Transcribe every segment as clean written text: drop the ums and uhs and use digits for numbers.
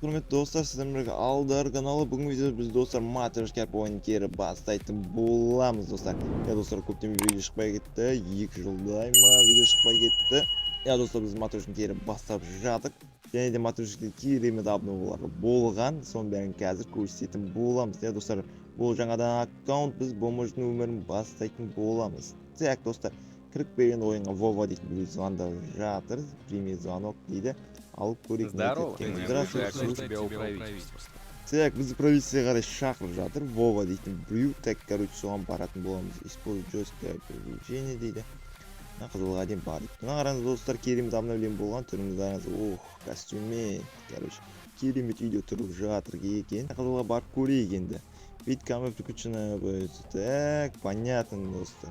құрметті достар, сіздермен бірге Алдар каналы. Бүгінгі видеода біз достар Матрешка ойынын кері бастайтын боламыз достар. Достар, көптен видео шықпай кетті. 2 жылдай ма видео шықпай кетті. Достар, біз Матрешканы кері бастап жатық. Және де Матрешкаға керемет абнолар болған. Соның бәрін қазір көрсететін боламыз. Достар, бұл жаңадан аккаунт, біз бомждың өмірін бастайтын боламыз. Так, достар, кіріп берген ойынға Вова дейтін біреу звондап жатыр. Прими звонок дейді. Алып көрейік. Здорово, Здравствуйте. правительство. Так, бізді провинцияға қарай шақырып жатыр. Вова дейтін біреу. Так, соған баратын боламыз. Используй жесткое перемещение дейді. Қызылға дейін бар дейді. Қараңыз достар, керемет обновление болған. Түріңіз қараңыз. Костюме. Керемет үйде тұрып жатыр екен. Қызылға барып көрейік енді. Вид камер приключена. Так, понятно достар.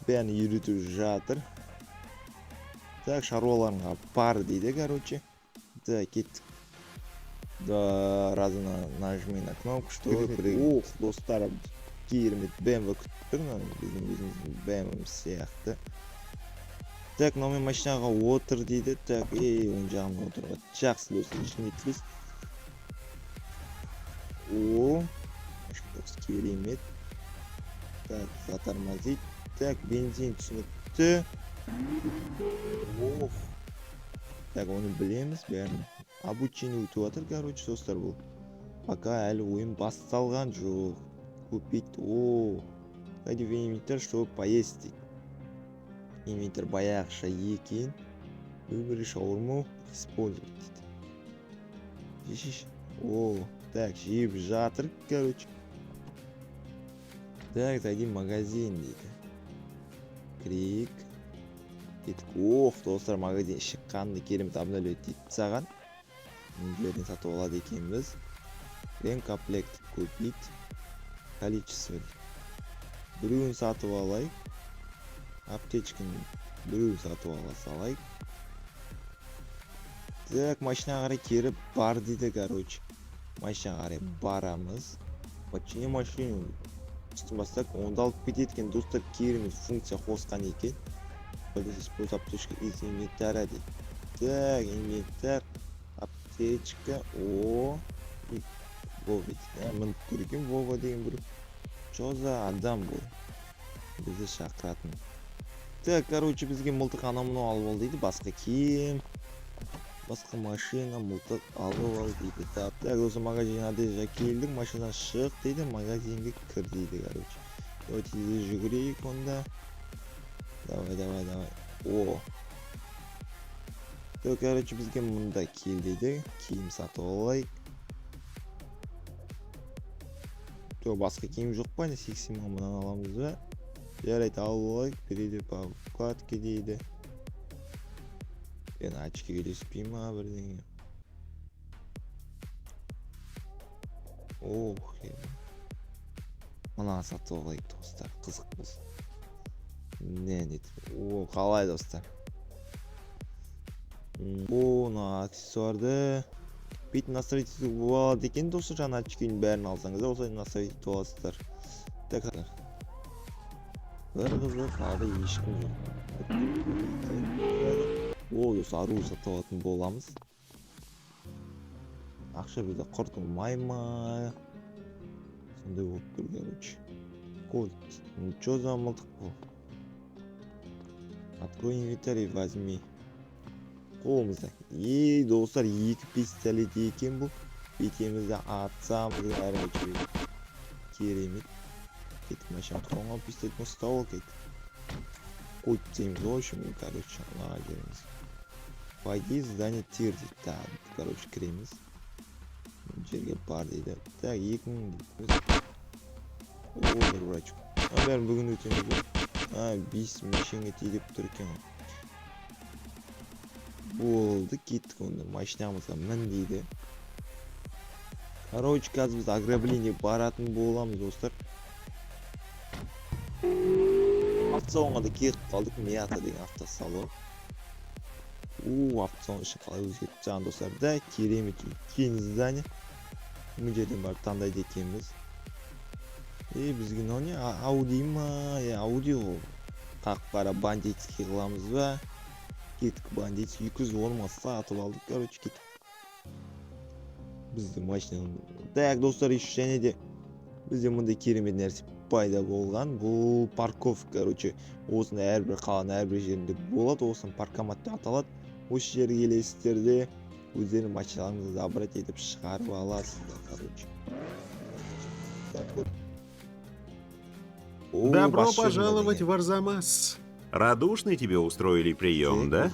Бәрін үйретіп жатыр. Так, шаруаларыңа бар дейді, Так, кеттік. Да, разына нажми на кнопку, что достар, керемет BMW күтіп тұр, біздің BMW сияқты. Так, мына машинаға отыр дейді. Так, оң жағына отырға жақсы достар, ішіне етілес. Керемет. Так, затормозить. Так, бензин түсінікті. Так, оны білеміз бәрін. Обучение өтіп жатыр, достар бұл. Пока әлі ойын басталған жоқ. Купить. Қайда инвентарь, чтобы поесть дейді. Инвентарь баяғыша екен. Выбери шаурму, использовать дейді. Жешеш. Так, жеп жатыр, Так, зайди в магазин дейді. Крик. Достар, магазин шыққанды керемет обновлять дейді саған. Жерден сатып алады екенбіз. Ремкомплект купить. Количество. Біреуін сатып алайық. Аптечканы біреуін сатып ала салайық. Так, машина қарай керіп бар дейді, Машина қарай барамыз. Почини машину. Бастак, онда алып кететкен достар, керемет функция қосқан екен. Используй аптечка из инвентаря дейді. Так, инвентарь, аптечка, Вова дейді. Мініп көрген Вова деген бір. Что за адам бұл? Бізді шақыратын. Так, бізге мылтық анамыны алып ал дейді. Басқа кем? Басқа машина мылтық алып ал дейді. Так, осы магазинға déjà келдік. Машинадан шық дейді. Магазинге кір дейді, Давайте жүгірейік онда. Давай. Так, бізге мұнда кел дейді. Киім сатып алайық. Басқа киім жоқ па? 80 мың мұнан аламыз ба? Жарайды, алайық. Перейді по вкладке дейді. Мен очки келеспей ма бірдеңе? Мұнан сатып алайық, достар. Қызық болсын. Не дейді? Қалай достар? Аксессуарды бүйтіп настроить болады екен, достар. Жаңа очкидің бәрін алсаңыз, осылай настроить боласыздар. Так, бір қызық, қалада ешкім жоқ. Достар, ару сатып алатын боламыз. Ақша бізде құртылмай ма? Сондай болып тұр, Кольт. Что за мылтық бұл? Открой инвентарь и возьми. Қолымызда. Достар, 2 пистолет екен бұл. Бетемізді атсам, керемет. Кетіп машина тұқанға пистолетін ұстап ал кет. Кольт дейміз, в общем, анаға жеріміз. Пойди в здание тир дейді. Кіреміз. Жерге бар дейді. Так, 2000 дейді. Бір врачку. Бәрін бүгін өтеміз. 5 мешенге тейдеп тұр екен. Болды, кеттік онда. Машинамызға мін дейді. Қазір біз ограбление баратын боламыз, достар. Автосалонға да кетіп қалдық. Мията деген автосалон. Автосалон үшін қалай өзгетіп жағын, достар. Да, керемет үлкен здание. Бұл жерден барып таңдайды екенбіз. Бізге не? Ауди ма? Ауди ғой. Тақ бара бандитский қыламыз ба? Кеттік бандитский. 210 ма сатып алдық, кеттік. біздің машинаның. Так достар, және де бізде мындай керемет нәрсе пайда болған. Бұл парковка, короче, осында әрбір қаланың әрбір жерінде болады. Осыны паркомат деп аталады. Осы жерге келесіздер де өздерінің машиналарыңызды забрать етіп шығарып аласыздар, короче. Добро пожаловать в Арзамас. Радушный тебе устроили прием, да?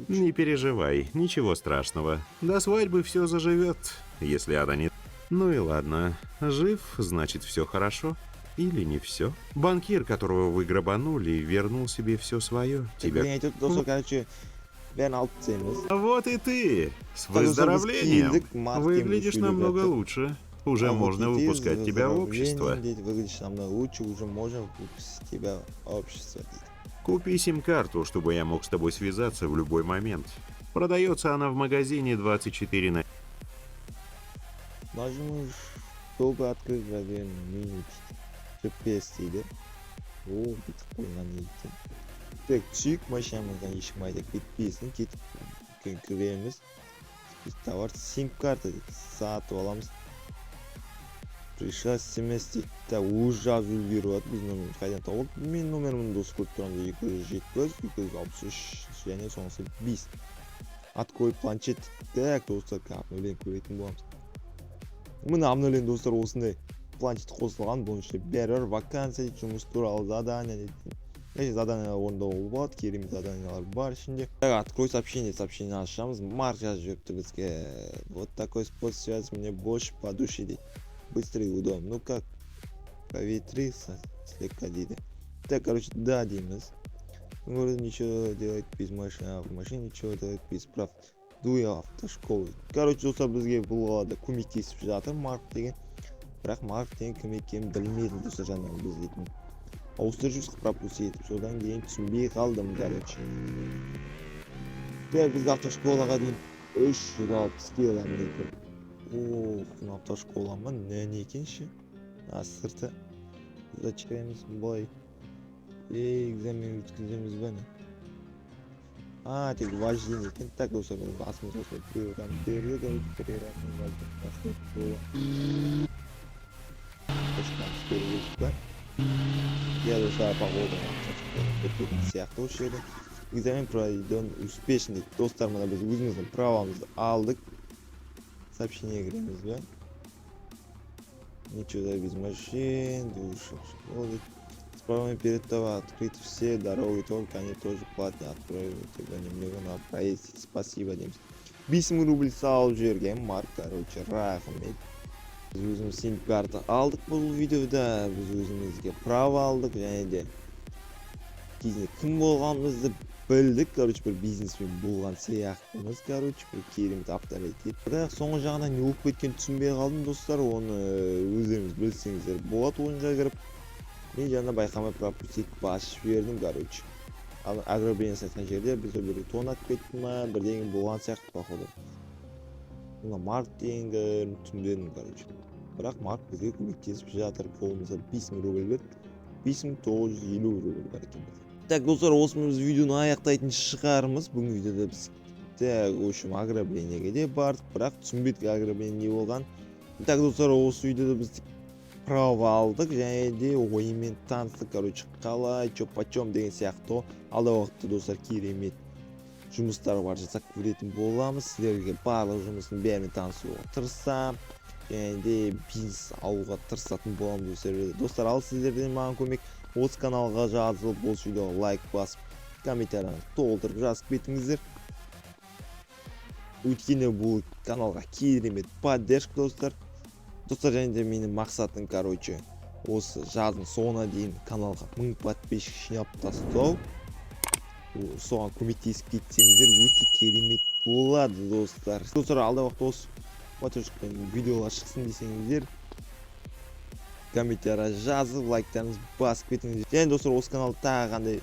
Не переживай, ничего страшного. До свадьбы все заживет, если она не... Ну и ладно, жив, значит все хорошо. Или не все. Банкир, которого вы грабанули, вернул себе все свое. Тебя... Вот и ты! С выздоровлением! Выглядишь намного лучше. Уже можно выпускать тебя в общество. Выглядишь намного лучше, уже можем выпустить тебя в общество. Купи сим-карту, чтобы я мог с тобой связаться в любой момент. Продается она в магазине 24 на... Нажмешь, чтобы открыть радион минут. GPS дейді. О, бітіп қойған екен. Так, түсейік машинамыздан ешкім айда кетпесін, кетіп кіреміз. Товар сим-карта дейді, сатып аламыз. Пришла смс дейді. Так, уже жазып үлгеріп біз номерін қайдан тауып. Мен номерімді досы көріп тұрамыз 270, 263 және соңғысы 5. Открой планшет. Так, достар, обновление көретін боламыз. Міне обновление достар осындай. Планшет қосылған, бұның ішінде бәрір, вакансия, жұмыс туралы задания дейді. Задания орындауға болады, керемет заданиялар бар ішінде. Открой сообщение, ашамыз. Марк жазып жіберіпті бізге. Вот такой способ связи мне больше по душе дейді. Быстрый и удобно. Ну как, проветри слегка дейді. Так, короче, да дейміз. Говорит, ничего делать без машины, а в машине ничего делать без прав. Дуй автошколы. Короче, достар бізге бұл көмектесіп жатыр Марк деген. Бірақ Марк деген кім екенін білмедім достар, жаңағы біз дейтін. Ауыстырып жүрсік пропуск етіп, содан кейін түсінбей қалдым, короче. Так, біз автошколаға дейін 360 километр. О, автошкола ма? Не екенші? Сырты. Зачекаемыз былай. Экзамен өткіземіз бәні. Тек вождение екен. Так, достар, басымыз осылай берілді. Я достар погода сияқты осы жерде. Экзамен проведен успешно дейді. Достар, мына біз өзіміздің правамызды алдық. Сообщение кіреміз бе? Ничего без машин, душа, школы. С правами перед тобой открыть все дороги, только они тоже платные. Открою тебя немного на проезд. Спасибо, Демс. 5000 рубль салып жіберген Марк, короче, рахмет. Біз өзіміз сим-карта алдық бұл видеода, біз өзімізге права алдық, және де кезінде кім болғанымызды білдік, короче, бір бизнесмен болған сияқтымыз, короче, бір керемет авторитет. Бірақ соңғы жағынан не болып кеткен түсінбей қалдым, достар, оны өздеріңіз білсеңіздер болады ойынға кіріп. Мен жаңа байқамай пропустить басып жібердім, короче. Ал ограбление сатқан жерде біз бір тонап кетті ма, бірдеңе болған сияқты походу. Мына Марк дегенгі түсінбедім, короче. Бірақ Марк бізге көмектесіп жатыр, қолымызға 5000 рубль берді. 5950 рубль бар екен. Так, достар, осымен біз видеоны аяқтайтын шығармыз. Бүгін видеода біз общем ограблениеге де бардық, бірақ түсінбедік ограбление не болған. Так, достар, осы видеода біз права алдық, және де ойымен таныстық, короче, қалай, чё почем деген сияқты. Алда уақытта, достар, керемет жұмыстар бар жасақ көретін боламыз. Сіздерге барлық жұмыстың бәрімен танысуға тырысам, және де бизнес алуға тырысатын боламын достар. Ал сіздерден маған көмек осы каналға жазылып, осы видеоға лайк басып, комментарияны толтырып жазып кетіңіздер. Өйткені бұл каналға керемет поддержка, достар. Достар, және де менің мақсатым, короче, осы жаздың соңына дейін каналға 1000 подписчик жинап тастау. Соған көмектесіп кетсеңіздер өте керемет болады, достар. Достар, алда уақытта осы математикадан видеолар шықсын десеңіздер, комментария жазып, лайктарыңыз басып кетіңіздер. Және достар, осы каналда тағы қандай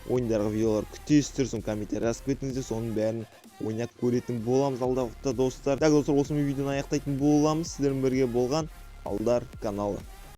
ойындарға видеолар күтесіздер, соны комментария жазып кетіңіздер, соның бәрін ойнап көретін боламыз алда уақытта, достар. Так, достар, осымен видеоны аяқтайтын боламыз. Сіздермен бірге болған Алдар каналы.